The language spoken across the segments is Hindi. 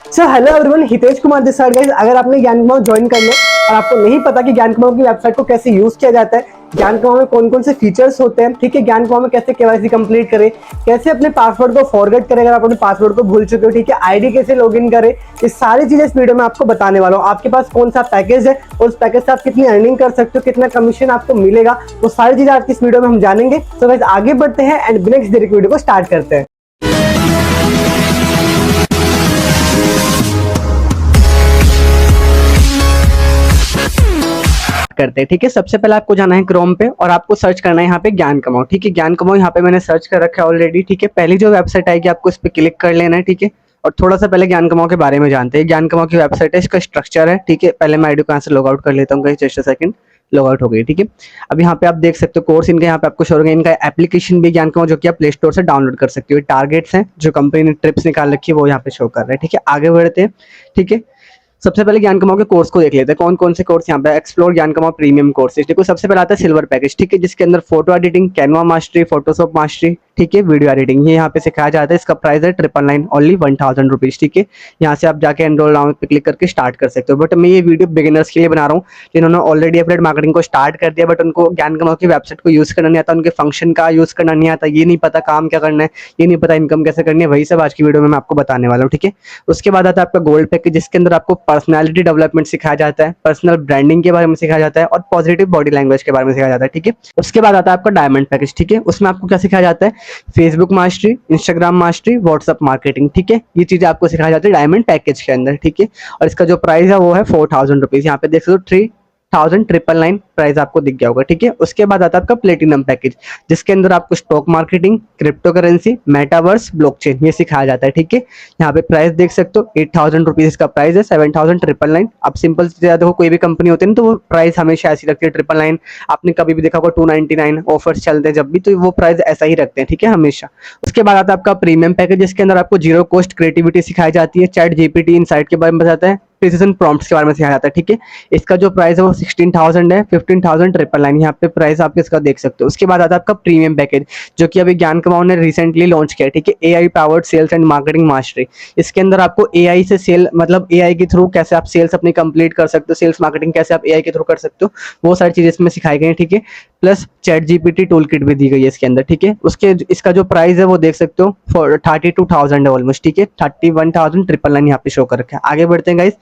So hello everyone, Hitesh Kumar this side guys. अगर आपने ज्ञान कमाओ ज्वाइन कर लिया और आपको नहीं पता कि ज्ञान कमाओ की वेबसाइट को कैसे यूज किया जाता है, ज्ञान कमाओ में कौन कौन से फीचर्स होते हैं, ठीक है, ज्ञान कमाओ में कैसे केवाईसी कंप्लीट करें, कैसे अपने पासवर्ड को फॉरगेट करें अगर आप अपने पासवर्ड को भूल चुके हो, ठीक है, आईडी कैसे लॉगिन करें, ये सारी चीजें इस वीडियो में आपको बताने वाला हूँ। आपके पास कौन सा पैकेज है और उस पैकेज से आप कितनी अर्निंग कर सकते हो, कितना कमीशन आपको मिलेगा, वो सारी चीजें आज की इस वीडियो में हम जानेंगे। तो गाइस आगे बढ़ते हैं एंड बिना किसी देरी के वीडियो को स्टार्ट करते हैं। करते हैं, ठीक है। सबसे पहले आपको जाना है क्रोम पे और आपको सर्च करना है यहाँ पे ज्ञान कमाओ, ठीक है। ज्ञान कमाओ यहाँ पे मैंने सर्च कर रखा है ऑलरेडी, ठीक है। पहली जो वेबसाइट आएगी आपको इस पे क्लिक कर लेना है, ठीक है। और थोड़ा सा पहले ज्ञान कमाओ के बारे में जानते हैं। ज्ञान कमाओ की वेबसाइट है, इसका स्ट्रक्चर है, ठीक है। पहले मैं आईडी को यहाँ से लॉग आउट कर लेता हूँ, जस्ट सेकंड, लॉग आउट हो गई, ठीक है। अब यहाँ पे आप देख सकते हो कोर्स इनका यहाँ पे आपको शो होगा। इनका एप्लीकेशन भी ज्ञान कमाओ जो कि आप प्ले स्टोर से डाउनलोड कर सकते हो। टारगेट्स हैं जो कंपनी ने ट्रिप्स निकाल रखी है वो यहाँ पे शो कर रहे हैं, ठीक है। आगे बढ़ते हैं, ठीक है। सबसे पहले ज्ञान कमाओ के कोर्स को देख लेते हैं, कौन कौन से कोर्स यहाँ पे। एक्सप्लोर ज्ञान कमाओ प्रीमियम कोर्सेज, देखो सबसे पहले आता है सिल्वर पैकेज, ठीक है, जिसके अंदर photo editing, Canva mastery, Photoshop mastery, ठीक है, वीडियो एडिटिंग, ये यहाँ पे सिखाया जाता है। इसका प्राइस है 999 ओनली 1000 रुपीज, ठीक है। यहाँ से आप जाके एनरोल नाउ पे क्लिक करके स्टार्ट कर सकते हो। बट मैं ये वीडियो बिगिनर्स के लिए बना रहा हूँ जिन्होंने ऑलरेडी एफिलिएट मार्केटिंग को स्टार्ट कर दिया बट उनको ज्ञान कमाओ की वेबसाइट को यूज करना नहीं आता, उनके फंक्शन का यूज करना नहीं आता, ये नहीं पता काम क्या करना है, ये नहीं पता इनकम कैसे करनी है, वही सब आज की वीडियो में मैं आपको बताने वाला हूँ, ठीक है। उसके बाद आता है आपका गोल्ड पैकेज, जिसके अंदर आपको पर्सनैलिटी डेवलपमेंट सिखाया जाता है, पर्सनल ब्रांडिंग के बारे में सिखाया जाता है और पॉजिटिव बॉडी लैंग्वेज के बारे में सिखाया जाता है, ठीक है। उसके बाद आता है आपका डायमंड पैकेज, ठीक है। उसमें आपको क्या सिखाया जाता है, Facebook mastery, Instagram mastery, WhatsApp marketing, ठीक है। ये चीजें आपको सिखाया जाता है डायमंड पैकेज के अंदर, ठीक है। और इसका जो प्राइस है वो है 4000 रुपीज, यहाँ पे देख सकते हो 3999 प्राइस आपको दिख गया होगा, ठीक है। उसके बाद आता है आपका प्लेटिनम पैकेज, जिसके अंदर आपको stock marketing, crypto currency, metaverse, blockchain ये सिखाया जाता है, ठीक है। यहाँ पे प्राइस देख सकते हो 8000 रुपीज इसका प्राइस है, 7999। अब सिंपल से देखो कोई भी कंपनी होती है ना तो वो प्राइस हमेशा ऐसी रखती है 999। आपने कभी भी देखा होगा 299 ऑफर्स चलते हैं जब भी, तो वो प्राइस ऐसा ही रखते हैं, ठीक है, हमेशा। उसके बाद आता है आपका प्रीमियम पैकेज, जिसके अंदर आपको जीरो कॉस्ट क्रिएटिविटी सिखाई जाती है, चैट जीपीटी इनसाइट के बारे में बताता है, प्रिसिजन प्रॉम्प्ट्स के बारे में सिखाया जाता है, ठीक है। इसका जो प्राइस है वो 16000 है, 15999 यहाँ पे प्राइस आप इसका देख सकते हो। उसके बाद आता है आपका प्रीमियम पैकेज, जो कि अभी ज्ञान कमाओ ने रिसेंटली लॉन्च किया है, ठीक है, AI powered sales and marketing mastery. इसके अंदर आपको एआई से सेल, मतलब एआई के थ्रू कैसे आप सेल्स अपनी कंप्लीट कर सकते हो, सेल्स मार्केटिंग कैसे आप एआई के थ्रू कर सकते हो, वो सारी चीजें इसमें सिखाई गई है, ठीक है। Plus chat GPT tool kit भी दी गई है इसके अंदर, ठीक है। उसके इसका जो प्राइस है वो देख सकते हो 32000 है ऑलमोस्ट, ठीक है, 31999 यहाँ पे शो कर रखा है। आगे बढ़ते हैं गाइस।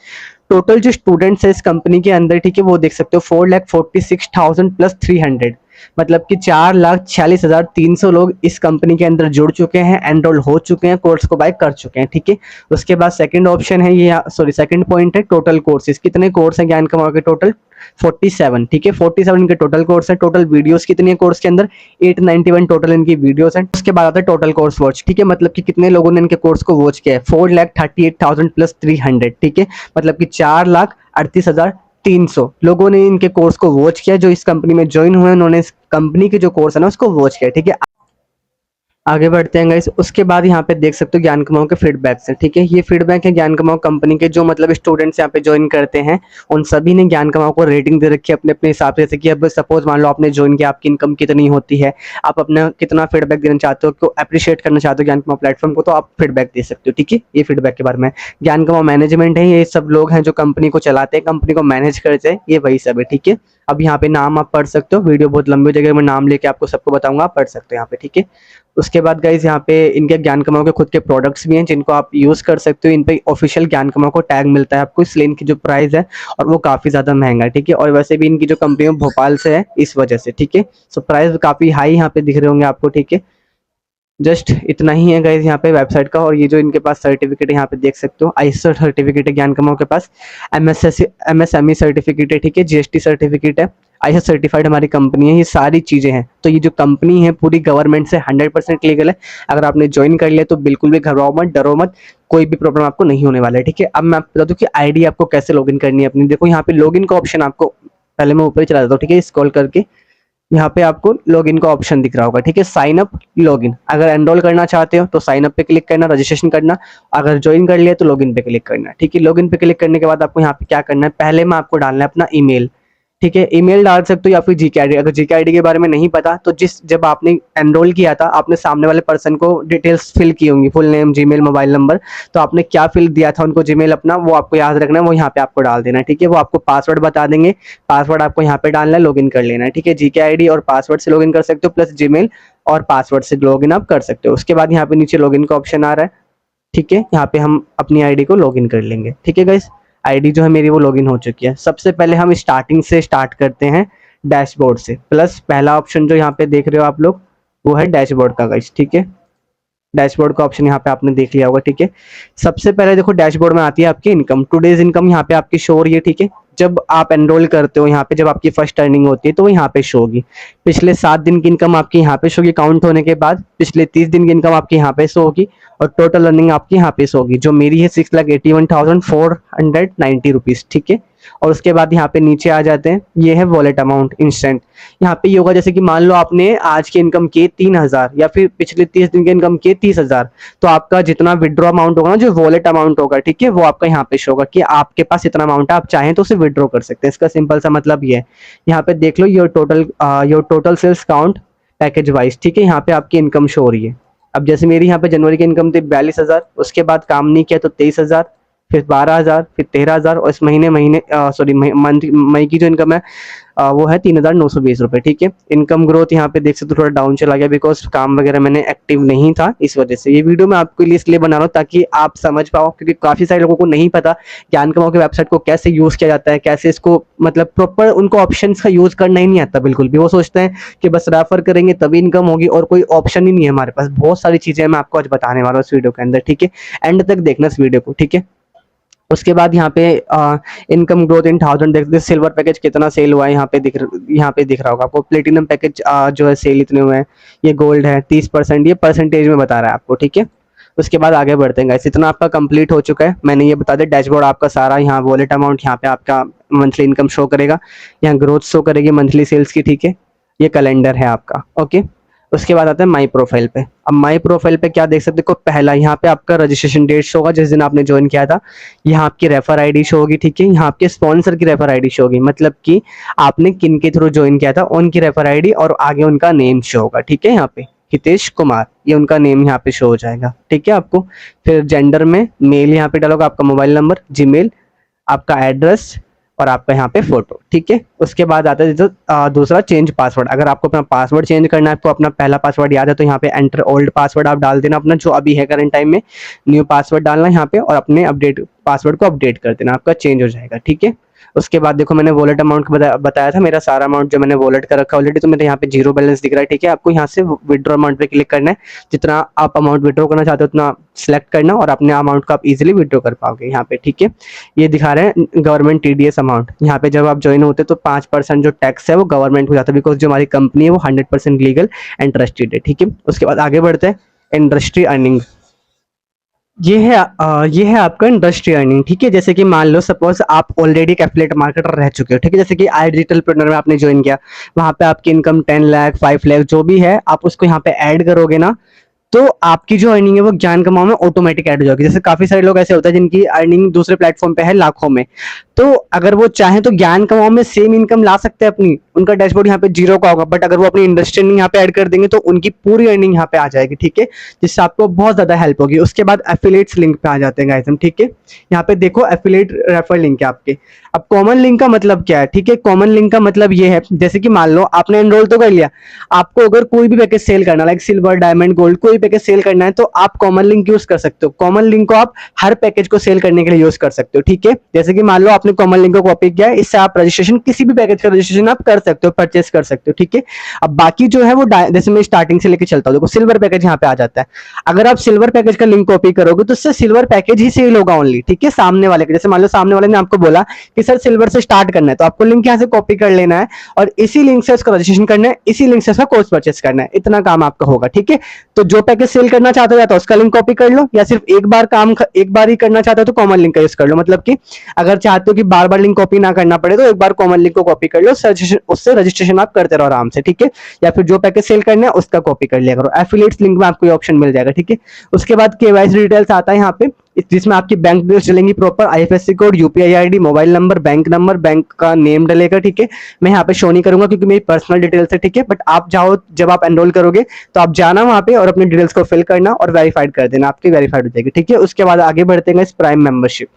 टोटल जो स्टूडेंट्स है इस कंपनी के अंदर, ठीक है, वो देख सकते हो 4,46,000 प्लस 300, मतलब कि 4,46,300 लोग इस कंपनी के अंदर जुड़ चुके हैं, एनरोल हो चुके हैं, कोर्स को बाय कर चुके हैं, ठीक है। उसके बाद सेकंड ऑप्शन है ये, सॉरी सेकंड पॉइंट है टोटल कोर्सेज, कितने कोर्स हैं ज्ञान कमाओ के टोटल 47, ठीक है, 47 इनके टोटल कोर्स है। टोटल वीडियोस कितनी है कोर्स के अंदर 891 टोटल इनकी वीडियोस हैं। उसके बाद आता है टोटल कोर्स वॉच, ठीक है, मतलब कि कितने लोगों ने इनके कोर्स को वॉच किया है 4,38,000 प्लस 300, ठीक है, मतलब कि 4,38,300 लोगों ने इनके कोर्स को वॉच किया, जो इस कंपनी में ज्वाइन हुए उन्होंने इस कंपनी के जो कोर्स है ना उसको वॉच किया, ठीक है। आगे बढ़ते हैं गाइस। उसके बाद यहाँ पे देख सकते हो ज्ञान कमाओ के फीडबैक्स हैं, ठीक है, ये फीडबैक है ज्ञान कमाओ कंपनी के, जो मतलब स्टूडेंट्स यहाँ पे ज्वाइन करते हैं उन सभी ने ज्ञान कमाओ को रेटिंग दे रखी है अपने अपने हिसाब से। जैसे कि अब सपोज मान लो आपने ज्वाइन किया, आपकी इनकम कितनी होती है, आप अपना कितना फीडबैक देना चाहते हो, को अप्रिशिएट करना चाहते हो ज्ञान कमाओ प्लेटफॉर्म को, तो आप फीडबैक दे सकते हो, ठीक है। ये फीडबैक के बारे में ज्ञान कमाओ मैनेजमेंट है, ये सब लोग हैं जो कंपनी को चलाते हैं, कंपनी को मैनेज करते हैं, ये वही सब है, ठीक है। अब यहाँ पे नाम आप पढ़ सकते हो, वीडियो बहुत लंबी जगह में नाम लेके आपको सबको बताऊंगा, आप पढ़ सकते हो यहाँ पे, ठीक है। उसके बाद गाइज यहाँ पे इनके ज्ञान कमाओ के खुद के प्रोडक्ट्स भी हैं जिनको आप यूज कर सकते हो। इन पे ऑफिशियल ज्ञान कमाओ को टैग मिलता है आपको, इसलिए इनकी जो प्राइस है और वो काफी ज्यादा महंगा है, ठीक है। और वैसे भी इनकी जो कंपनी है भोपाल से है इस वजह से, ठीक है। सो प्राइस काफी हाई यहाँ पे दिख रहे होंगे आपको, ठीक है। जस्ट इतना ही है गाइज यहाँ पे वेबसाइट का। और ये जो इनके पास सर्टिफिकेट है यहाँ पे देख सकते हो, आईएसओ सर्टिफिकेट है ज्ञान कमाओ के पास, एमएसएमई सर्टिफिकेट है, ठीक है, जीएसटी सर्टिफिकेट है, आईएसओ सर्टिफाइड हमारी कंपनी है, ये सारी चीजें हैं। तो ये जो कंपनी है पूरी गवर्नमेंट से 100% लीगल है। अगर आपने ज्वाइन कर लिया तो बिल्कुल भी घबराओ मत, डरो मत, कोई भी प्रॉब्लम आपको नहीं होने वाला है, ठीक है। अब मैं आपको बता दूं कि आईडी आपको कैसे लॉगिन करनी है अपनी। देखो यहाँ पे लॉगिन का ऑप्शन आपको, पहले मैं ऊपर ही चला देता हूँ, ठीक है, स्क्रॉल करके यहाँ पे आपको लॉगिन का ऑप्शन दिख रहा होगा, ठीक है, साइन अप लॉगिन। अगर एनरोल करना चाहते हो तो साइन अप पे क्लिक करना, रजिस्ट्रेशन करना, अगर ज्वाइन कर लिया तो लॉगिन पे क्लिक करना, ठीक है। लॉगिन पे क्लिक करने के बाद आपको यहाँ पे क्या करना है, पहले में आपको डालना है अपना ईमेल, ठीक है, ईमेल डाल सकते हो या फिर जीके आईडी। अगर जीके आईडी के बारे में नहीं पता तो जब आपने एनरोल किया था आपने सामने वाले पर्सन को डिटेल्स फिल की होंगी, full name, Gmail, mobile number, तो आपने क्या फिल दिया था उनको जीमेल अपना, वो आपको याद रखना है, वो यहाँ पे आपको डाल देना है। ठीक है, वो आपको पासवर्ड बता देंगे, पासवर्ड आपको यहाँ पे डालना है, लॉगिन कर लेना है। ठीक है, जीके आईडी और पासवर्ड से लॉगिन कर सकते हो, प्लस जीमेल और पासवर्ड से लॉगिन आप कर सकते हो। उसके बाद यहाँ पे नीचे लॉगिन का ऑप्शन आ रहा है। ठीक है, यहाँ पे हम अपनी आईडी को लॉगिन कर लेंगे। ठीक है गाइस, आईडी जो है मेरी वो लॉगिन हो चुकी है। सबसे पहले हम स्टार्टिंग से स्टार्ट करते हैं, डैशबोर्ड से। प्लस पहला ऑप्शन जो यहाँ पे देख रहे हो आप लोग वो है डैशबोर्ड का गाइस। ठीक है, डैशबोर्ड का ऑप्शन यहाँ पे आपने देख लिया होगा। ठीक है, सबसे पहले देखो डैशबोर्ड में आती है आपकी इनकम, टुडेज इनकम यहाँ पे आपकी शो हो रही है। ठीक है, जब आप एनरोल करते हो यहाँ पे, जब आपकी फर्स्ट अर्निंग होती है तो वो यहाँ पे शो होगी। पिछले 7 दिन की इनकम आपकी यहाँ पे शो होगी काउंट होने के बाद, पिछले 30 दिन की इनकम आपकी यहाँ पे शो होगी, और टोटल अर्निंग आपकी यहाँ पे शो होगी, जो मेरी है 6,81,490 रुपीज। ठीक है, और उसके बाद यहाँ पे नीचे आ जाते हैं, ये है वॉलेट अमाउंट इंस्टेंट। यहाँ पे ये होगा जैसे कि मान लो आपने आज की इनकम की 3,000 या फिर पिछले 30 दिन की इनकम की 30,000, तो आपका जितना विड्रॉ अमाउंट होगा ना, जो वॉलेट अमाउंट होगा, ठीक है, वो आपका यहाँ पे शो होगा कि आपके पास इतना अमाउंट है, आप चाहें तो उसे विड्रॉ कर सकते हैं। इसका सिंपल सा मतलब ये है। यहाँ पे देख लो your total sales count package wise. ठीक है, यहाँ पे आपकी इनकम शो हो रही है। अब जैसे मेरी यहाँ पे जनवरी की इनकम थी 42,000, उसके बाद काम नहीं किया तो 23,000, फिर 12,000, फिर 13,000, और इस मंथ मई की जो इनकम है वो है 3,920 रुपए। ठीक है, इनकम ग्रोथ यहाँ पे देख सकते हो थोड़ा डाउन चला गया, बिकॉज काम वगैरह मैंने एक्टिव नहीं था, इस वजह से। ये वीडियो मैं आपके लिए इसलिए बना रहा हूँ ताकि आप समझ पाओ, क्योंकि काफी सारे लोगों को नहीं पता ज्ञान कमाओ की वेबसाइट को कैसे यूज किया जाता है, कैसे इसको मतलब प्रॉपर उनको ऑप्शंस का यूज करना ही नहीं आता बिल्कुल भी। वो सोचते हैं कि बस रेफर करेंगे तभी इनकम होगी, और कोई ऑप्शन ही नहीं है हमारे पास। बहुत सारी चीजें मैं आपको आज बताने वाला हूँ इस वीडियो के अंदर। ठीक है, एंड तक देखना इस वीडियो को। ठीक है, उसके बाद यहाँ पे इनकम ग्रोथ इन 1000 देखते हैं। सिल्वर पैकेज कितना सेल हुआ है यहाँ पे दिख रहा होगा आपको। प्लेटिनम पैकेज जो है सेल इतने हुए हैं। ये गोल्ड है 30%, ये परसेंटेज में बता रहा है आपको। ठीक है, उसके बाद आगे बढ़ते हैं गाइस। इतना आपका कंप्लीट हो चुका है। मैंने ये बता दिया डैशबोर्ड आपका सारा, यहाँ वॉलेट अमाउंट, यहाँ पे आपका मंथली इनकम शो करेगा, यहाँ ग्रोथ शो करेगी मंथली सेल्स की। ठीक है, ये कैलेंडर है आपका। ओके, उसके बाद आता है माई प्रोफाइल पे। अब माई प्रोफाइल पे क्या देख सकते हो, पहला यहाँ पे आपका रजिस्ट्रेशन डेट शो होगा जिस दिन आपने ज्वाइन किया था। यहाँ आपकी रेफर आईडी शो होगी। ठीक है, यहाँ आपके स्पॉन्सर की रेफर आईडी शो होगी, मतलब कि आपने किन के थ्रू ज्वाइन किया था उनकी रेफर आईडी, और आगे उनका नेम शो होगा। ठीक है, यहाँ पे हितेश कुमार, ये उनका नेम यहाँ पे शो हो जाएगा। ठीक है, आपको फिर जेंडर में मेल यहाँ पे डालोगे, आपका मोबाइल नंबर, जीमेल, आपका एड्रेस, और आपका यहाँ पे फोटो। ठीक है, उसके बाद आता है दूसरा चेंज पासवर्ड। अगर आपको अपना पासवर्ड चेंज करना है, आपको अपना पहला पासवर्ड याद है तो यहाँ पे एंटर ओल्ड पासवर्ड आप डाल देना अपना जो अभी है करंट टाइम में, न्यू पासवर्ड डालना यहाँ पे, और अपने अपडेट पासवर्ड को अपडेट कर देना, आपका चेंज हो जाएगा। ठीक है, उसके बाद देखो मैंने वॉलेट अमाउंट बताया था, मेरा सारा अमाउंट जो मैंने वॉलेट का रखा ऑलरेडी, तो मेरे यहाँ पे जीरो बैलेंस दिख रहा है। ठीक है, आपको यहाँ से विड्रॉ अमाउंट पे क्लिक करना है, जितना आप अमाउंट विड्रॉ करना चाहते हो उतना सिलेक्ट करना, और अपने अमाउंट को आप इजीली विड्रॉ कर पाओगे यहाँ पे। ठीक है, ये दिखा रहे हैं गवर्नमेंट टीडीएस अमाउंट। यहाँ पे जब आप ज्वाइन होते तो 5% जो टैक्स है वो गवर्नमेंट हो जाता है, बिकॉज जो हमारी कंपनी है वो 100% लीगल एंड ट्रस्टेड है। ठीक है, उसके बाद आगे बढ़ते हैं इंडस्ट्री अर्निंग। ये है आपका इंडस्ट्री अर्निंग। ठीक है, जैसे कि मान लो सपोज आप ऑलरेडी एक एफिलिएट मार्केटर रह चुके हो। ठीक है, जैसे कि आई डिजिटल प्रेन्योर में आपने ज्वाइन किया, वहां पे आपकी इनकम 10 लाख 5 लाख जो भी है, आप उसको यहाँ पे ऐड करोगे ना, तो आपकी जो अर्निंग है वो ज्ञान कमाओ में ऑटोमेटिक ऐड हो जाएगी। जैसे काफी सारे लोग ऐसे होते हैं जिनकी अर्निंग दूसरे प्लेटफॉर्म पे है लाखों में, तो अगर वो चाहे तो ज्ञान कमाओ में सेम इनकम ला सकते हैं अपनी, उनका डैशबोर्ड यहाँ पे जीरो का होगा, बट अगर वो अपनी इंडस्ट्री यहाँ पे ऐड कर देंगे तो उनकी पूरी अर्निंग यहाँ पे आ जाएगी। ठीक है, जिससे आपको बहुत ज्यादा हेल्प होगी। उसके बाद एफिलिएट्स लिंक पे आ जाते हैं गाइस हम। ठीक है, यहाँ पे देखो एफिलिएट रेफर लिंक है आपके। अब कॉमन लिंक का मतलब क्या है? ठीक है, कॉमन लिंक का मतलब ये है, जैसे कि मान लो आपने एनरोल तो कर लिया, आपको अगर कोई भी पैकेज सेल करना, लाइक सिल्वर, डायमंड, गोल्ड, कोई पैकेज सेल करना है तो आप कॉमन लिंक यूज कर सकते हो। कॉमन लिंक को आप हर पैकेज को सेल करने के लिए यूज कर सकते हो। ठीक है, जैसे कि मान लो आपने कॉमन लिंक को कॉपी किया है, इससे आप रजिस्ट्रेशन किसी भी पैकेज का रजिस्ट्रेशन आप कर सकते हो, परचेस कर सकते हो। ठीक है, अब बाकी जो है वो जैसे मैं स्टार्टिंग से लेके चलता हूँ, देखो सिल्वर पैकेज यहाँ पे आ जाता है। अगर आप सिल्वर पैकेज का लिंक कॉपी करोगे तो उससे सिल्वर पैकेज ही सेल होगा ओनली। ठीक है, सामने वाले के, जैसे मान लो सामने वाले ने आपको बोला कि सर सिल्वर से स्टार्ट करना है, तो आपको लिंक यहाँ से कॉपी कर लेना है और इसी लिंक से उसका रजिस्ट्रेशन करना है, इसी लिंक से उसका कोर्स परचेस करना है, इतना काम आपका होगा। ठीक है, तो जो पैकेज सेल करना चाहते हो तो उसका लिंक कॉपी कर लो, या सिर्फ एक बार ही करना चाहते हो तो कॉमन लिंक का यूज कर लो। मतलब कि अगर चाहते हो कि बार बार लिंक कॉपी ना करना पड़े तो एक बार कॉमन लिंक को कॉपी कर लो, उससे रजिस्ट्रेशन आप करते रहो आराम से। ठीक है, या फिर जो पैकेज सेल करना है उसका कॉपी कर लिया करो। एफिलिएट्स लिंक में आपको ये ऑप्शन मिल जाएगा। ठीक है, उसके बाद केवाईसी डिटेल्स आता है यहाँ पे, जिसमें आपकी बैंक डिटेल्स डलेंगी proper, IFSC code, UPI ID, mobile number, bank का नेम डलेगा, ठीक है। मैं यहाँ पे शो नहीं करूंगा क्योंकि मेरी पर्सनल डिटेल्स है, ठीक है। बट आप जाओ, जब आप एनरोल करोगे तो आप जाना वहाँ पे और अपनी डिटेल्स को फिल करना और वेरीफाइड कर देना, आपकी वेरीफाइड हो जाएगी, ठीक है। उसके बाद आगे बढ़ते हैं इस प्राइम मेंबरशिप।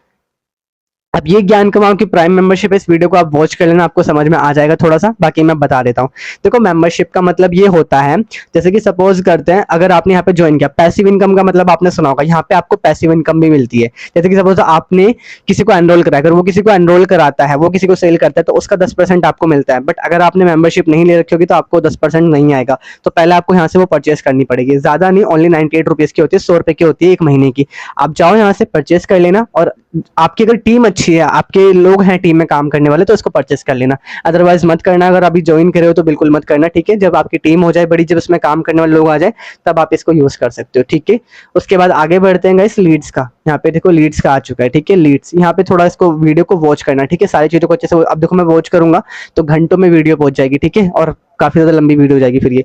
अब ये ज्ञान कमाओ की प्राइम मेंबरशिप है, इस वीडियो को आप वॉच कर लेना, आपको समझ में आ जाएगा थोड़ा सा, बाकी मैं बता देता हूँ। देखो मेंबरशिप का मतलब ये होता है, जैसे कि सपोज करते हैं अगर आपने यहाँ पे ज्वाइन किया, पैसिव इनकम का मतलब आपने सुना होगा, यहाँ पे आपको पैसिव इनकम भी मिलती है। जैसे कि सपोज आपने किसी को एनरोल कराया, अगर वो किसी को एनरोल कराता है, वो किसी को सेल करता है, तो उसका 10% आपको मिलता है। बट अगर आपने मेंबरशिप नहीं ले रखी होगी तो आपको 10% नहीं आएगा। तो पहले आपको यहाँ से वो परचेस करनी पड़ेगी, ज्यादा नहीं, ओनली 98 रुपीज की होती है, 100 रुपए की होती है एक महीने की। आप जाओ यहाँ से परचेस कर लेना, और आपकी अगर टीम अच्छी है, आपके लोग हैं टीम में काम करने वाले, तो इसको परचेस कर लेना, अदरवाइज मत करना। अगर अभी ज्वाइन करे हो तो बिल्कुल मत करना, ठीक है। जब आपकी टीम हो जाए बड़ी, जब इसमें काम करने वाले लोग आ जाए, तब आप इसको यूज कर सकते हो, ठीक है। उसके बाद आगे बढ़ते हैं गाइस लीड्स का। यहाँ पे देखो लीड्स का आ चुका है, ठीक है। लीड्स यहाँ पे थोड़ा इसको वीडियो को वॉच करना, ठीक है, सारी चीजों को अच्छे से। अब देखो मैं वॉच करूंगा तो घंटों में वीडियो पहुंच जाएगी, ठीक है, और काफी ज्यादा लंबी वीडियो हो जाएगी फिर ये।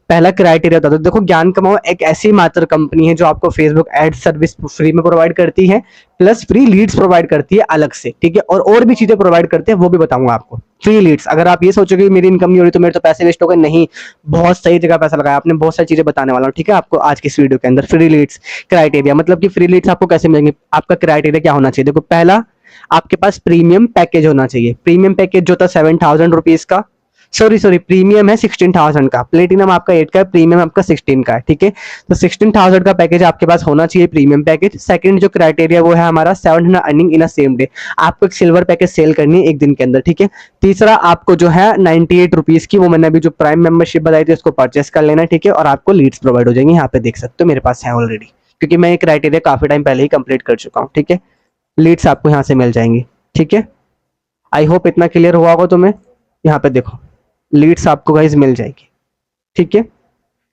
पहला क्राइटेरिया होता है, देखो ज्ञान कमाओ एक ऐसी मात्र कंपनी है जो आपको फेसबुक एड सर्विस फ्री में प्रोवाइड करती है, प्लस फ्री लीड्स प्रोवाइड करती है अलग से, ठीक है, और भी चीजें प्रोवाइड करते हैं, वो भी बताऊंगा आपको। फ्री लीड्स, अगर आप ये सोचोगे मेरी इनकम नहीं हो रही तो मेरे तो पैसे वेस्ट हो गए, नहीं, बहुत सही जगह पैसा लगाया आपने, बहुत सारी चीजें बताने वाला हूँ, ठीक है, आपको आज की इस वीडियो के अंदर। फ्री लीड्स क्राइटेरिया मतलब कि फ्री लीड्स आपको कैसे मिलेंगे, आपका क्राइटेरिया क्या होना चाहिए। देखो पहला, आपके पास प्रीमियम पैकेज होना चाहिए। प्रीमियम पैकेज जो था 7,000 रुपीज का, सॉरी प्रीमियम है 16,000 का, प्लेटिनम आपका 8 का है, प्रीमियम आपका 16 का है, ठीक है। तो 16,000 का पैकेज आपके पास होना चाहिए, प्रीमियम पैकेज। सेकंड जो क्राइटेरिया वो है हमारा 700 earning in a same day, आपको एक सिल्वर पैकेज सेल करनी है एक दिन के अंदर, ठीक है। तीसरा आपको जो है 98 रुपीज की, वो मैंने अभी जो प्राइम मेंबरशिप बताई थी उसको परचेस कर लेना है, ठीक है, और आपको लीड्स प्रोवाइड हो जाएंगे। यहाँ पे देख सकते हो मेरे पास है ऑलरेडी, क्योंकि मैं ये क्राइटेरिया काफी टाइम पहले ही कंप्लीट कर चुका हूँ, ठीक है। लीड्स आपको यहाँ से मिल जाएंगी, ठीक है। आई होप इतना क्लियर हुआ होगा तुम्हें। यहाँ पे देखो लीड्स आपको गाइज मिल जाएगी, ठीक है।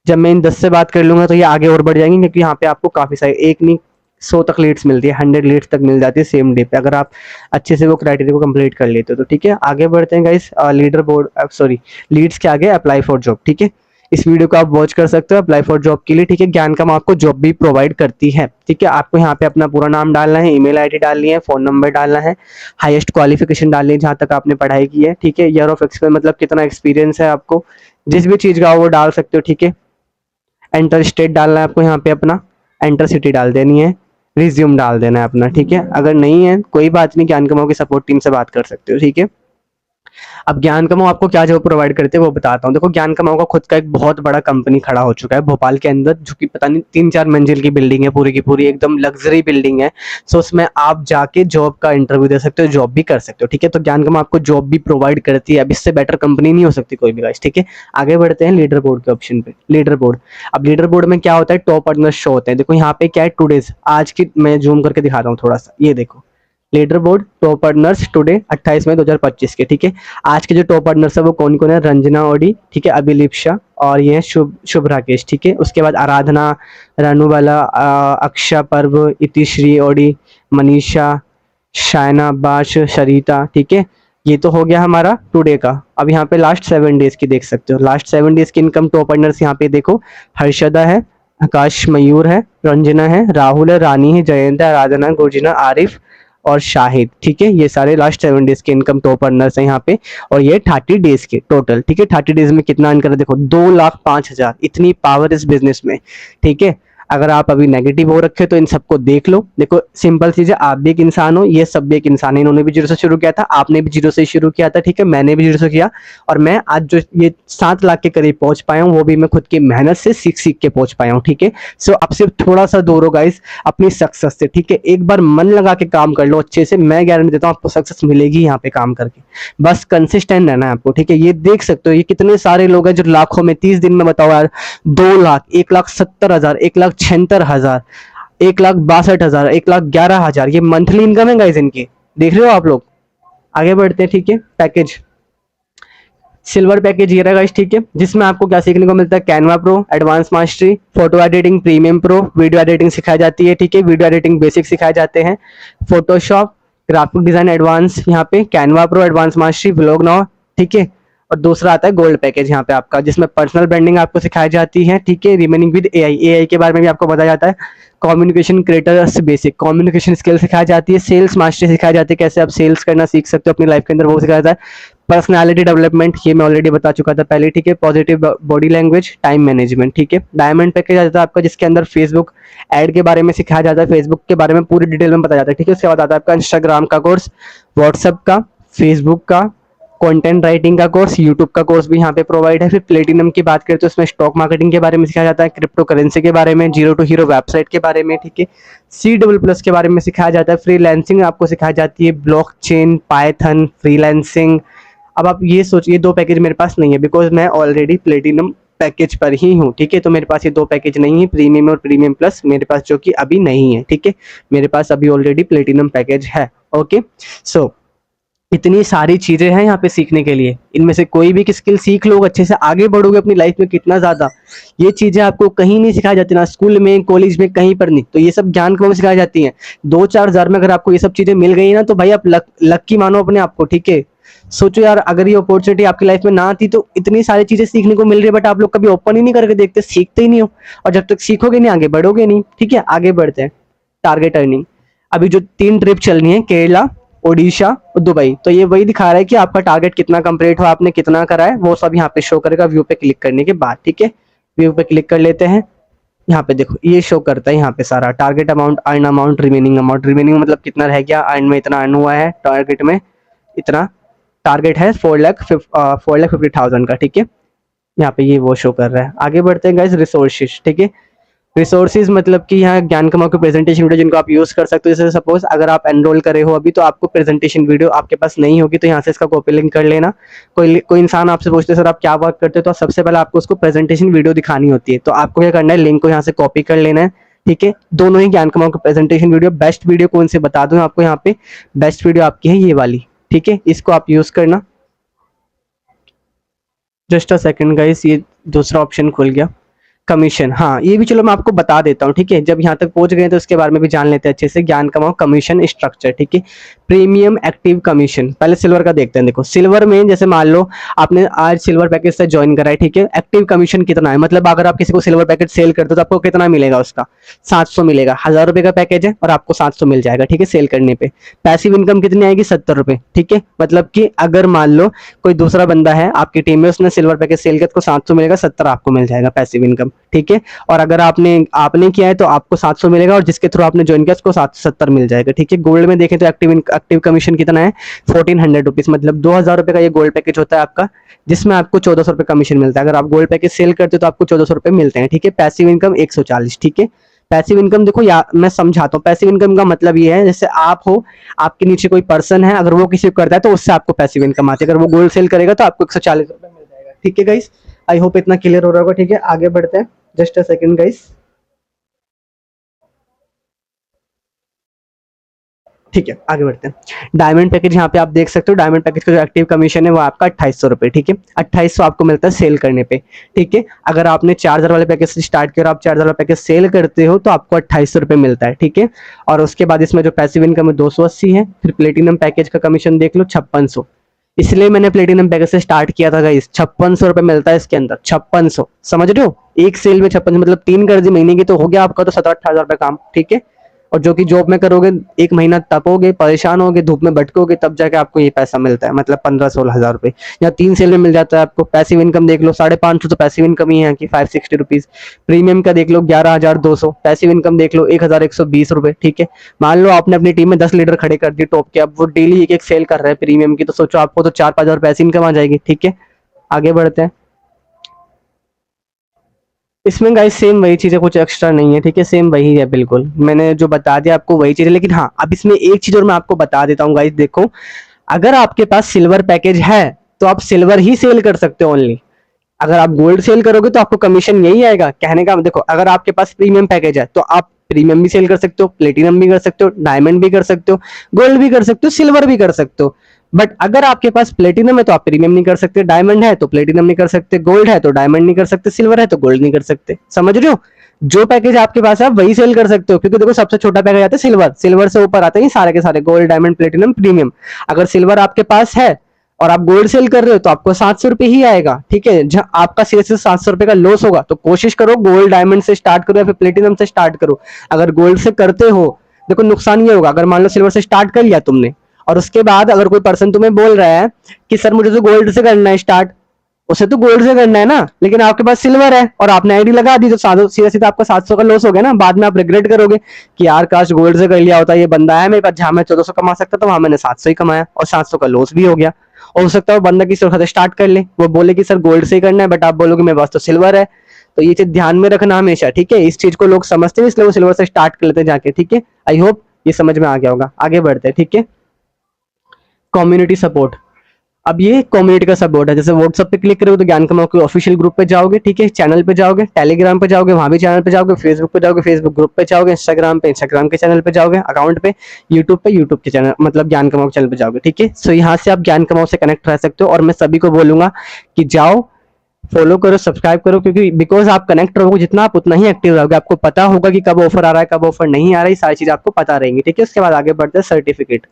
जब मैं इन 10 से बात कर लूंगा तो ये आगे और बढ़ जाएंगे, क्योंकि यहाँ पे आपको काफी सारी, एक नहीं 100 तक लीड्स मिलती है, 100 लीड्स तक मिल जाती है सेम डे पे, अगर आप अच्छे से वो क्राइटेरिया को कंप्लीट कर लेते हो तो, ठीक है। आगे बढ़ते हैं guys, leader board, sorry leads के आगे अप्लाई फॉर जॉब, ठीक है। इस वीडियो को आप वॉच कर सकते हो अप्लाई फॉर जॉब के लिए, ठीक है। ज्ञान कम आपको जॉब भी प्रोवाइड करती है, ठीक है। आपको यहाँ पे अपना पूरा नाम डालना है, ईमेल आईडी डालनी है, फोन नंबर डालना है, हाईएस्ट क्वालिफिकेशन डालनी है जहाँ तक आपने पढ़ाई की है, ठीक है। ईयर ऑफ एक्सपीरियंस मतलब कितना एक्सपीरियंस है आपको, जिस भी चीज का वो डाल सकते हो, ठीक है। एंटर स्टेट डालना है आपको यहाँ पे अपना, एंटर सिटी डाल देनी है, रिज्यूम डाल देना है अपना, ठीक है। अगर नहीं है कोई बात नहीं, ज्ञान कमाओ की सपोर्ट टीम से बात कर सकते हो, ठीक है। अब ज्ञान कमाओ आपको क्या जॉब प्रोवाइड करते हैं वो बताता हूँ। देखो ज्ञान कमाओ का खुद का एक बहुत बड़ा कंपनी खड़ा हो चुका है भोपाल के अंदर, जो कि पता नहीं 3-4 मंजिल की बिल्डिंग है, पूरी की पूरी एकदम लग्जरी बिल्डिंग है। सो उसमें आप जाके जॉब का इंटरव्यू दे सकते हो, जॉब भी कर सकते हो, ठीक है। तो ज्ञान कमाओ आपको जॉब भी प्रोवाइड करती है, अब इससे बेटर कंपनी नहीं हो सकती कोई भी गाइस, ठीक है। आगे बढ़ते हैं लीडर बोर्ड के ऑप्शन पे। लीडर बोर्ड, अब लीडर बोर्ड में क्या होता है, टॉप अर्नर्स शो होते हैं। देखो यहाँ पे क्या है, टूडेज, आज की मैं जूम करके दिखाता हूँ थोड़ा सा, ये देखो leader board top earners today 28 मई 2025 के, ठीक है। आज के जो टॉप अर्नर्स है वो कौन कौन है, रंजना ओडी, ठीक है, अभिलिप्शा, और ये है शुभ राकेश, ठीक है। उसके बाद आराधना, रानूवाला, अक्षा पर्व, इतिश्री ओडी, मनीषा, शायना अब्बास, शरीता, ठीक है। ये तो हो गया हमारा टुडे का। अब यहाँ पे लास्ट 7 डेज की देख सकते हो, लास्ट 7 डेज की इनकम टॉप अर्नर्स यहाँ पे देखो, हर्षदा है, आकाश मयूर है, रंजना है, राहुल है, रानी है, जयंत है, आराधना, गुर्जना, आरिफ और शाहिद, ठीक है। ये सारे लास्ट 7 डेज के इनकम टॉप अर्नर्स हैं यहाँ पे, और ये 30 डेज के टोटल, ठीक है। 30 डेज में कितना अर्न कर, देखो 2,05,000, इतनी पावर इस बिजनेस में, ठीक है। अगर आप अभी नेगेटिव हो रखे तो इन सबको देख लो। देखो सिंपल चीज है, आप भी एक इंसान हो, ये सब भी एक इंसान है, इन्होंने भी जीरो से शुरू किया था, आपने भी जीरो से शुरू किया था, ठीक है, मैंने भी जीरो से किया, और मैं आज जो ये 7 लाख के करीब पहुंच पाया हूँ वो भी मैं खुद की मेहनत से सीख सीख के पहुंच पाया हूँ, ठीक है। सो अब सिर्फ थोड़ा सा दूर हो गाइस अपनी सक्सेस से, ठीक है। एक बार मन लगा के काम कर लो अच्छे से, मैं गारंटी देता हूँ आपको सक्सेस मिलेगी यहाँ पे काम करके, बस कंसिस्टेंट रहना है आपको, ठीक है। ये देख सकते हो ये कितने सारे लोग हैं जो लाखों में 30 दिन में, बताओ यार, 2 लाख, 1,70,000, 1,76,000, 1,62,000, 1,11,000, ये मंथली इनकम है गाइस इनकी, देख रहे हो आप लोग। आगे बढ़ते हैं, ठीक है। पैकेज, सिल्वर पैकेज ये रहा गाइस, ठीक है, जिसमें आपको क्या सीखने को मिलता है, Canva pro, advance mastery, photo editing premium pro, video editing सिखाई जाती है, ठीक है, वीडियो एडिटिंग बेसिक सिखाए जाते हैं, फोटोशॉप, ग्राफिक डिजाइन एडवांस, यहाँ पे Canva pro, advance mastery, vlog now, ठीक है, और दूसरा आता है गोल्ड पैकेज यहाँ पे आपका, जिसमें पर्सनल ब्रांडिंग आपको सिखाई जाती है, ठीक है, रिमेनिंग विद एआई, एआई के बारे में भी आपको बताया जाता है, communication creators basic communication skill सिखाई जाती है, सेल्स मास्टरी सिखाई जाती है, कैसे आप सेल्स करना सीख सकते हो अपनी लाइफ के अंदर, वो सिखाया जाता है, पर्सनालिटी डेवलपमेंट, ये मैं ऑलरेडी बता चुका था पहले, ठीक है, positive body language, time management, ठीक है। डायमंड पैकेज आ जाता है आपका, जिसके अंदर फेसबुक एड के बारे में सिखाया जाता है, फेसबुक के बारे में पूरी डिटेल में बताया जाता है, ठीक है। उसके बाद आता है आपका इंस्टाग्राम का कोर्स, व्हाट्सएप का, फेसबुक का, कंटेंट राइटिंग का कोर्स, यूट्यूब का कोर्स भी यहाँ पे प्रोवाइड है। फिर प्लेटिनम की बात करें तो उसमें स्टॉक मार्केटिंग के बारे में सिखाया जाता है, क्रिप्टो करेंसी के बारे में, जीरो टू हीरो वेबसाइट के बारे में, ठीक है, C++ के बारे में सिखाया जाता है, फ्रीलांसिंग आपको सिखाई जाती है, ब्लॉकचेन, पाइथन, फ्रीलांसिंग। अब आप ये सोचिए, दो पैकेज मेरे पास नहीं है बिकॉज मैं ऑलरेडी प्लेटिनम पैकेज पर ही हूँ, ठीक है, तो मेरे पास ये दो पैकेज नहीं है, प्रीमियम और प्रीमियम प्लस मेरे पास, जो कि अभी नहीं है, ठीक है, मेरे पास अभी ऑलरेडी प्लेटिनम पैकेज है। ओके, सो इतनी सारी चीजें हैं यहाँ पे सीखने के लिए, इनमें से कोई भी स्किल सीख लो, अच्छे से आगे बढ़ोगे अपनी लाइफ में कितना ज्यादा। ये चीजें आपको कहीं नहीं सिखाई जाती, ना स्कूल में, कॉलेज में, कहीं पर नहीं, तो ये सब ज्ञान को सिखाई जाती हैं। 2-4 हजार में अगर आपको ये सब चीजें मिल गई ना, तो भाई आप लक्की मानो अपने आप को, ठीक है। सोचो यार, अगर ये अपॉर्चुनिटी आपकी लाइफ में ना आती तो इतनी सारी चीजें सीखने को मिल रही है, बट आप लोग कभी ओपन ही नहीं करके देखते, सीखते ही नहीं हो, और जब तक सीखोगे नहीं आगे बढ़ोगे नहीं, ठीक है। आगे बढ़ते हैं, टारगेट अर्निंग। अभी जो 3 ट्रिप चल रही है, केरला, ओडिशा और दुबई, तो ये वही दिखा रहा है कि आपका टारगेट कितना कंप्लीट हो, आपने कितना करा है, वो सब यहाँ पे शो करेगा व्यू पे क्लिक करने के बाद, ठीक है। व्यू पे क्लिक कर लेते हैं, यहाँ पे देखो ये शो करता है यहाँ पे सारा target amount, earn amount, remaining amount. Remaining मतलब कितना रह गया, अर्न में इतना अर्न हुआ है, टारगेट में इतना, टारगेट है 4,50,000 का, ठीक है। यहाँ पे ये वो शो कर रहा है। आगे बढ़ते हैं गाइस, रिसोर्सेज, ठीक है। रिसोर्सेज मतलब कि यहाँ ज्ञान कमाओ के प्रेजेंटेशन वीडियो जिनको आप यूज कर सकते हो, जैसे सपोज अगर आप एनरोल करे हो अभी, तो आपको प्रेजेंटेशन वीडियो आपके पास नहीं होगी, तो यहाँ से इसका कॉपी लिंक कर लेना। कोई इंसान आपसे पूछते सर आप क्या वर्क करते हो, तो सबसे पहले आपको उसको प्रेजेंटेशन वीडियो दिखानी होती है, तो आपको क्या करना है, लिंक को यहाँ से कॉपी कर लेना है, ठीक है। दोनों ही ज्ञान कमाओ के प्रेजेंटेशन वीडियो, बेस्ट वीडियो कौन से बता दूं आपको, यहाँ पे बेस्ट वीडियो आपकी है ये वाली, ठीक है, इसको आप यूज करना। जस्ट अ सेकंड गाइस, ये दूसरा ऑप्शन खुल गया, कमीशन। हाँ, ये भी चलो मैं आपको बता देता हूँ, ठीक है। जब यहाँ तक पहुंच गए तो उसके बारे में भी जान लेते हैं अच्छे से। ज्ञान कमाओ कमीशन स्ट्रक्चर, ठीक है। प्रीमियम एक्टिव कमीशन, पहले सिल्वर का देखते हैं। देखो सिल्वर में जैसे मान लो आपने आज सिल्वर पैकेज से ज्वाइन करा है, ठीक है, एक्टिव कमीशन कितना है, मतलब अगर आप किसी को सिल्वर पैकेज सेल करते हो तो आपको कितना मिलेगा, उसका 700 मिलेगा। 1000 रुपए का पैकेज है और आपको 700 मिल जाएगा, ठीक है, सेल करने पे। पैसिव इनकम कितनी आएगी, 70 रुपए, ठीक है। मतलब कि अगर मान लो कोई दूसरा बंदा है आपकी टीम में, उसने सिल्वर पैकेज सेल किया, उसको 700 मिलेगा, 70 आपको मिल जाएगा पैसिव इनकम, ठीक है। और अगर आपने किया है तो आपको 700 मिलेगा, और जिसके थ्रू आपने ज्वाइन किया उसको 770 मिल जाएगा, ठीक है। गोल्ड में देखें तो एक्टिव कमीशन कितना है, 1400 रुपीज, मतलब 2000 रुपए का ये गोल्ड पैकेज होता है आपका, जिसमें आपको 1400 रुपए कमीशन मिलता है। अगर आप गोल्ड पैकेज सेल करते हो तो आपको 1400 रुपए मिलते हैं, ठीक है। पैसिव इनकम 140, ठीक है। पैसिव इनकम देखो, या मैं समझाता हूँ। पैसिव इनकम का मतलब ये है, जैसे आप हो, आपके नीचे कोई पर्सन है, अगर वो किसी को करता है तो उससे आपको पैसिव इनकम आती है। अगर वो गोल्ड सेल करेगा तो आपको 140 रुपए मिल जाएगा, ठीक है गाइस। आई होप इतना क्लियर हो रहा होगा, ठीक है। आगे बढ़ते हैं, जस्ट अ सेकंड गाइस, ठीक है, आगे बढ़ते हैं। डायमंड पैकेज यहाँ पे आप देख सकते हो, डायमंड पैकेज का जो एक्टिव कमीशन है वो आपका 2800 रुपए, ठीक है। 2800 आपको मिलता है सेल करने पे, ठीक है। अगर आपने 4000 वाले पैकेज से स्टार्ट किया और आप 4000 वाला पैकेज सेल करते हो तो आपको 2800 रुपए मिलता है, ठीक है। और उसके बाद इसमें जो पैसिव इनकम है 280 है। फिर प्लेटिनम पैकेज का कमीशन देख लो 5600, इसलिए मैंने प्लेटिनम पैकेज से स्टार्ट किया था गाइस। 5600 रुपए मिलता है इसके अंदर, 5600, समझ रहे हो, एक सेल में 5600, मतलब 3 कर दी महीने की तो हो गया आपका तो 17-18 हजार रुपए काम, ठीक है। और जो कि जॉब में करोगे, एक महीना तपोगे, परेशान होगे, धूप में भटकोगे, तब जाके आपको ये पैसा मिलता है, मतलब 15-16 हजार रुपए, या 3 सेल में मिल जाता है आपको। पैसिव इनकम देख लो 550 तो पैसिव इनकम ही है कि 560 रुपीज। प्रीमियम का देख लो 11,200, पैसिव इनकम देख लो 1,120 रुपए, ठीक है। मान लो आपने अपनी टीम में 10 लीडर खड़े कर दिए टॉप के, अब वो डेली एक एक सेल कर रहे हैं प्रीमियम की, तो सोचो आपको तो 4-5 हजार पैसिव इनकम आ जाएगी, ठीक है। आगे बढ़ते हैं। इसमें गाइस सेम वही चीज है, कुछ एक्स्ट्रा नहीं है, ठीक है, सेम वही है, बिल्कुल मैंने जो बता दिया आपको वही चीज है। लेकिन हाँ, अब इसमें एक चीज और मैं आपको बता देता हूँ गाइस, देखो अगर आपके पास सिल्वर पैकेज है तो आप सिल्वर ही सेल कर सकते हो ओनली। अगर आप गोल्ड सेल करोगे तो आपको कमीशन यही आएगा। कहने का देखो, अगर आपके पास प्रीमियम पैकेज है तो आप प्रीमियम भी सेल कर सकते हो, प्लेटिनम भी कर सकते हो, डायमंड भी कर सकते हो, गोल्ड भी कर सकते हो, सिल्वर भी कर सकते हो। बट अगर आपके पास प्लेटिनम है तो आप प्रीमियम नहीं कर सकते, डायमंड है तो प्लेटिनम नहीं कर सकते, गोल्ड है तो डायमंड नहीं कर सकते, सिल्वर है तो गोल्ड नहीं कर सकते, समझ रहे हो। जो पैकेज आपके पास है आप वही सेल कर सकते हो, क्योंकि देखो सबसे छोटा पैकेज आता है सिल्वर, सिल्वर से ऊपर आते हैं सारे के सारे गोल्ड, डायमंड, प्लेटिनम, प्रीमियम। अगर सिल्वर आपके पास है और आप गोल्ड सेल कर रहे हो तो आपको 700 रुपये ही आएगा, ठीक है। जहाँ आपका सिरे से 700 रुपये का लॉस होगा तो कोशिश करो गोल्ड डायमंड से स्टार्ट करो या फिर प्लेटिनम से स्टार्ट करो। अगर गोल्ड से करते हो, देखो नुकसान ये होगा, अगर मान लो सिल्वर से स्टार्ट कर लिया तुमने और उसके बाद अगर कोई पर्सन तुम्हें बोल रहा है कि सर मुझे तो गोल्ड से करना है स्टार्ट, उसे तो गोल्ड से करना है ना, लेकिन आपके पास सिल्वर है और आपने आईडी लगा दी, तो सीधा सीधा आपका 700 का लॉस हो गया ना। बाद में आप रिग्रेट करोगे कि यार काश गोल्ड से कर लिया होता, ये बंदा है मेरे पास जहां मैं 1400 कमा सकता था वहां मैंने 700 ही कमाया और 700 का लॉस भी हो गया। और हो सकता है वो बंदा किसी और से स्टार्ट कर ले, वो बोले कि सर गोल्ड से ही करना है, बट आप बोलोगे मेरे पास तो सिल्वर है। तो ये चीज ध्यान में रखना हमेशा, ठीक है। इस चीज को लोग समझते हैं इसलिए वो सिल्वर से स्टार्ट कर लेते हैं जाके, ठीक है। आई होप ये समझ में आ गया होगा। आगे बढ़ते हैं, ठीक है। कम्युनिटी सपोर्ट, अब ये कम्युनिटी का सपोर्ट है। जैसे व्हाट्सएप पे क्लिक करोगे तो ज्ञान कमाओ के ऑफिशियल ग्रुप पे जाओगे, ठीक है। चैनल पे जाओगे, टेलीग्राम पे जाओगे, वहां भी चैनल पे जाओगे, फेसबुक पे जाओगे, फेसबुक ग्रुप पे जाओगे, इंस्टाग्राम पे इंस्टाग्राम के चैनल पे जाओगे, अकाउंट पे यूट्यूब के चैनल मतलब ज्ञान कमाओ के चैनल पे जाओगे, ठीक है। सो यहाँ से आप ज्ञान कमाओ से कनेक्ट रह सकते हो और मैं सभी को बोलूंगा कि जाओ फॉलो करो, सब्सक्राइब करो, क्योंकि बिकॉज आप कनेक्ट रहोगे जितना आप उतना ही एक्टिव रहोगे। आपको पता होगा कि कब ऑफर आ रहा है, कब ऑफर नहीं आ रहा है, ये सारी चीज आपको पता रहेंगी, ठीक है। उसके बाद आगे बढ़ते हैं सर्टिफिकेट।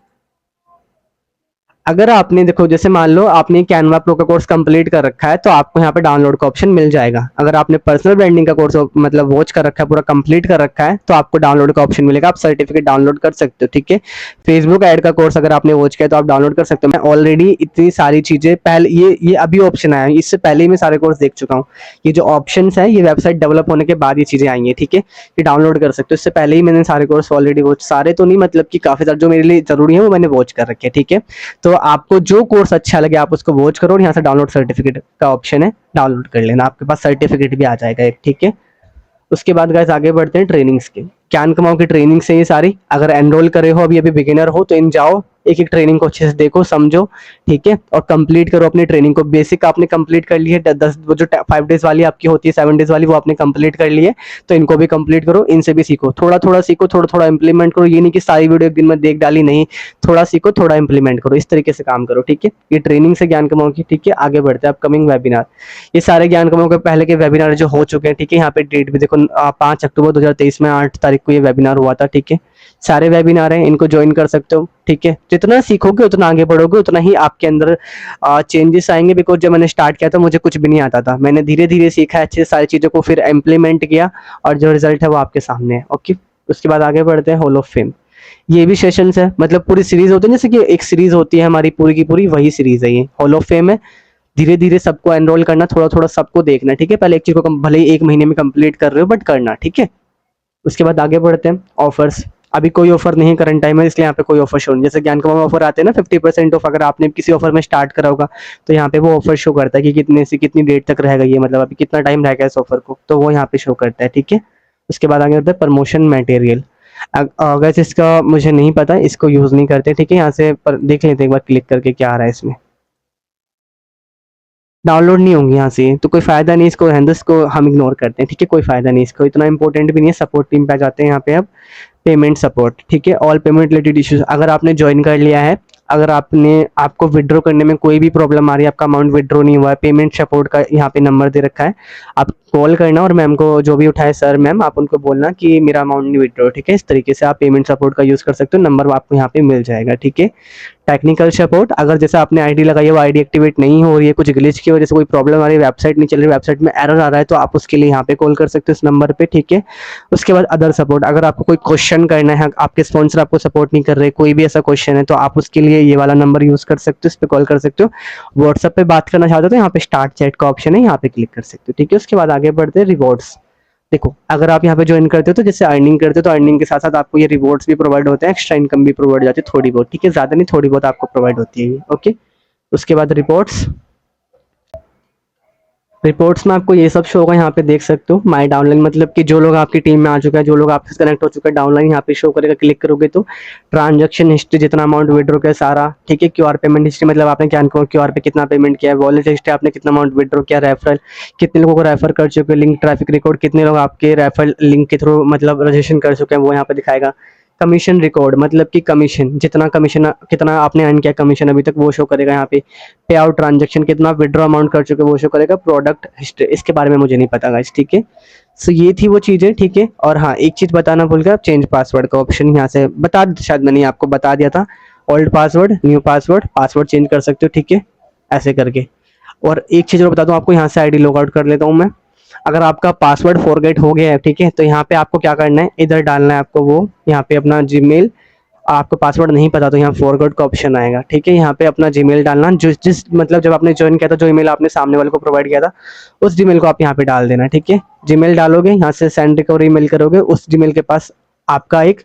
अगर आपने देखो जैसे मान लो आपने कैनवा प्रो का कोर्स कंप्लीट कर रखा है तो आपको यहाँ पे डाउनलोड का ऑप्शन मिल जाएगा। अगर आपने पर्सनल ब्रांडिंग का कोर्स मतलब वॉच कर रखा है, पूरा कंप्लीट कर रखा है, तो आपको डाउनलोड का ऑप्शन मिलेगा, आप सर्टिफिकेट डाउनलोड कर सकते हो, ठीक है। फेसबुक ऐड का कोर्स अगर आपने वॉच किया तो आप डाउनलोड कर सकते हो। मैं ऑलरेडी इतनी सारी चीजें पहले ये अभी ऑप्शन आया है, इससे पहले ही मैं सारे कोर्स देख चुका हूँ। ये जो ऑप्शन है ये वेबसाइट डेवलप होने के बाद ये चीजें आई है, ठीक है। ये डाउनलोड कर सकते हो। इससे पहले ही मैंने सारे कोर्स ऑलरेडी वॉच, सारे तो नहीं मतलब कि काफी सारे जो मेरे लिए जरूरी है वो मैंने वॉच कर रखे हैं, ठीक है। तो आपको जो कोर्स अच्छा लगे आप उसको वॉच करो और यहाँ से डाउनलोड सर्टिफिकेट का ऑप्शन है, डाउनलोड कर लेना, आपके पास सर्टिफिकेट भी आ जाएगा एक, ठीक है। उसके बाद गाइस आगे बढ़ते हैं ट्रेनिंग्स के। ज्ञान कमाओ की ट्रेनिंग से ये सारी, अगर एनरोल करे हो अभी बिगिनर हो तो इन जाओ, एक एक ट्रेनिंग को अच्छे से देखो समझो, ठीक है। और कंप्लीट करो अपनी ट्रेनिंग को। बेसिक आपने कंप्लीट कर ली है, 10 वो जो 5 डेज वाली आपकी होती है, 7 डेज वाली वो आपने कंप्लीट कर ली है, तो इनको भी कंप्लीट करो, इनसे भी सीखो, थोड़ा थोड़ा सीखो, थोड़ा थोड़ा इंप्लीमेंट करो। ये नहीं कि सारी वीडियो एक दिन में देख डाली, नहीं, थोड़ा सीखो थोड़ा इंप्लीमेंट करो, इस तरीके से काम करो, ठीक है। ये ट्रेनिंग से ज्ञान कमाओ की, ठीक है। आगे बढ़ते हैं अपकमिंग वेबिनार। ये सारे ज्ञान कमाओ के पहले के वेबिनार जो हो चुके हैं, ठीक है। यहाँ पे डेट भी देखो 5 अक्टूबर 2023 में 8 तारीख को ये वेबिनार हुआ था, ठीक है। सारे वेबिनार हैं, इनको ज्वाइन कर सकते हो, ठीक है। जितना सीखोगे उतना आगे बढ़ोगे, उतना ही आपके अंदर चेंजेस आएंगे। बिकॉज जब मैंने स्टार्ट किया था मुझे कुछ भी नहीं आता था, मैंने धीरे धीरे सीखा अच्छे सारी चीजों को, फिर इम्प्लीमेंट किया और जो रिजल्ट है वो आपके सामने है, ओके। उसके बाद आगे बढ़ते हैं हॉल ऑफ फेम। ये भी सेशंस है, मतलब पूरी सीरीज होती है, जैसे कि एक सीरीज होती है हमारी पूरी की पूरी, वही सीरीज है ये हॉल ऑफ फेम है। धीरे धीरे सबको एनरोल करना, थोड़ा थोड़ा सबको देखना, ठीक है। पहले एक चीज को भले ही 1 महीने में कंप्लीट कर रहे हो बट करना, ठीक है। उसके बाद आगे बढ़ते हैं ऑफर्स। अभी कोई ऑफर नहीं करंट टाइम है, इसलिए यहाँ पे कोई ऑफर शो नहीं। जैसे ज्ञान कमाओ ऑफर आते हैं ना 50% ऑफ, अगर आपने किसी ऑफर में स्टार्ट करा होगा तो यहाँ पे वो ऑफर शो करता है कि कितने से कितनी डेट तक रहेगा ये, मतलब अभी कितना टाइम रहेगा इस ऑफर को, तो वो यहाँ पे शो करता है, ठीक है। उसके बाद आगे बढ़ते हैं प्रमोशन मटेरियल। अगर इसका मुझे नहीं पता, इसको यूज नहीं करते, ठीक है। यहाँ से देख लेते एक बार क्लिक करके क्या आ रहा है इसमें। डाउनलोड नहीं होंगे यहाँ से, तो कोई फायदा नहीं, इसको हैंडल्स को हम इग्नोर करते हैं, ठीक है। कोई फायदा नहीं, इसको इतना इंपॉर्टेंट भी नहीं है। सपोर्ट टीम पे आ जाते हैं यहाँ पे अब, पेमेंट सपोर्ट, ठीक है। ऑल पेमेंट रिलेटेड इश्यूज, अगर आपने ज्वाइन कर लिया है, अगर आपको विड्रॉ करने में कोई भी प्रॉब्लम आ रही है, आपका अमाउंट विड्रॉ नहीं हुआ है, पेमेंट सपोर्ट का यहाँ पे नंबर दे रखा है, आप कॉल करना और मैम को जो भी उठाए सर मैम, आप उनको बोलना कि मेरा अमाउंट नहीं विड्रॉ, ठीक है। इस तरीके से आप पेमेंट सपोर्ट का यूज कर सकते हो, नंबर आपको यहाँ पे मिल जाएगा, ठीक है। टेक्निकल सपोर्ट, अगर जैसे आपने आईडी लगाई है वो आईडी एक्टिवेट नहीं हो रही है, कुछ ग्लिच की वजह से कोई प्रॉब्लम आ रही है, वेबसाइट नहीं चल रही, वेबसाइट में एरर आ रहा है, तो आप उसके लिए यहाँ पे कॉल कर सकते हो इस नंबर पे, ठीक है। उसके बाद अदर सपोर्ट, अगर आपको कोई क्वेश्चन करना है, आपके स्पॉन्सर आपको सपोर्ट नहीं कर रहे, कोई भी ऐसा क्वेश्चन है, तो आप उसके लिए ये वाला नंबर यूज कर सकते हो, इस पर कॉल कर सकते हो। व्हाट्सएप पे बात करना चाहते हो तो यहाँ पे स्टार्ट चैट का ऑप्शन है, यहाँ पे क्लिक कर सकते हो, ठीक है। उसके बाद आगे बढ़ते हैं रिवॉर्ड्स। देखो अगर आप यहाँ पे ज्वाइन करते हो तो जैसे अर्निंग करते हो तो अर्निंग के साथ साथ आपको ये रिवॉर्ड्स भी प्रोवाइड होते हैं, एक्स्ट्रा इनकम भी प्रोवाइड हो जाती है थोड़ी बहुत, ठीक है। ज्यादा नहीं, थोड़ी बहुत आपको प्रोवाइड होती है ये, ओके। उसके बाद रिपोर्ट्स में आपको ये सब शो होगा, यहाँ पे देख सकते हो माय डाउनलाइन, मतलब कि जो लोग आपकी टीम में आ चुका है, जो लोग आपसे कनेक्ट हो चुका है, डाउनलाइन यहाँ पे शो करेगा। क्लिक करोगे तो ट्रांजैक्शन हिस्ट्री, जितना अमाउंट विड्रॉ किया सारा, ठीक है। क्यूआर पेमेंट हिस्ट्री, मतलब आपने क्या क्यूआर पे कितना पेमेंट किया है, वॉलेट हिस्ट्री आपने कितना अमाउंट विड्रॉ किया, रेफरल कितने लोगों को रेफर कर चुके हैं, लिंक ट्रैफिक रिकॉर्ड कितने लोग आपके रेफरल लिंक के थ्रू मतलब रजिस्ट्रेशन कर चुके हैं, वो यहाँ पे दिखाएगा। कमीशन रिकॉर्ड, मतलब कि कमीशन कितना आपने अर्न किया कमीशन अभी तक, वो शो करेगा यहाँ पे। पे आउट ट्रांजेक्शन, कितना विड्रॉ अमाउंट कर चुके वो शो करेगा। प्रोडक्ट हिस्ट्री, इसके बारे में मुझे नहीं पता गाइस, ठीक है। सो ये थी वो चीज़ें, ठीक है। और हाँ एक चीज़ बताना भूल गया, चेंज पासवर्ड का ऑप्शन यहाँ से शायद मैंने आपको बता दिया था। Old password, new password, password change कर सकते हो, ठीक है। ऐसे करके। और एक चीज़ और बता दूं आपको, यहाँ से आईडी लॉग आउट कर लेता हूँ मैं। अगर आपका पासवर्ड फॉरगेट हो गया है, ठीक है, तो यहाँ पे आपको क्या करना है, इधर डालना है आपको वो, यहाँ पे अपना जीमेल। आपको पासवर्ड नहीं पता तो यहाँ फॉरगेट का ऑप्शन आएगा, ठीक है, यहाँ पे अपना जीमेल डालना, जिस मतलब जब आपने ज्वाइन किया था, जो ईमेल आपने सामने वाले को प्रोवाइड किया था, उस जीमेल को आप यहाँ पे डाल देना, ठीक है। जीमेल डालोगे, यहाँ से सेंड रिकवर ईमेल करोगे, उस जीमेल के पास आपका एक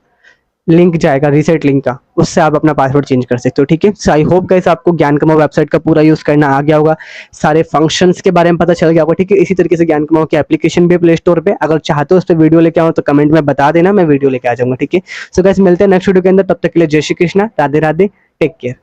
लिंक जाएगा रीसेट लिंक का, उससे आप अपना पासवर्ड चेंज कर सकते हो, ठीक है। सो आई होप गाइस आपको ज्ञान कमाओ वेबसाइट का पूरा यूज करना आ गया होगा, सारे फंक्शंस के बारे में पता चल गया होगा, ठीक है। इसी तरीके से ज्ञान कमाओ की एप्लीकेशन भी प्ले स्टोर पे, अगर चाहते हो उस पर वीडियो लेके आओ तो कमेंट में बता देना, मैं वीडियो लेके आ जाऊंगा, ठीक है। सो गाइस मिलते हैं नेक्स्ट वीडियो के अंदर, तब तक के लिए जय श्री कृष्णा, राधे राधे, टेक केयर।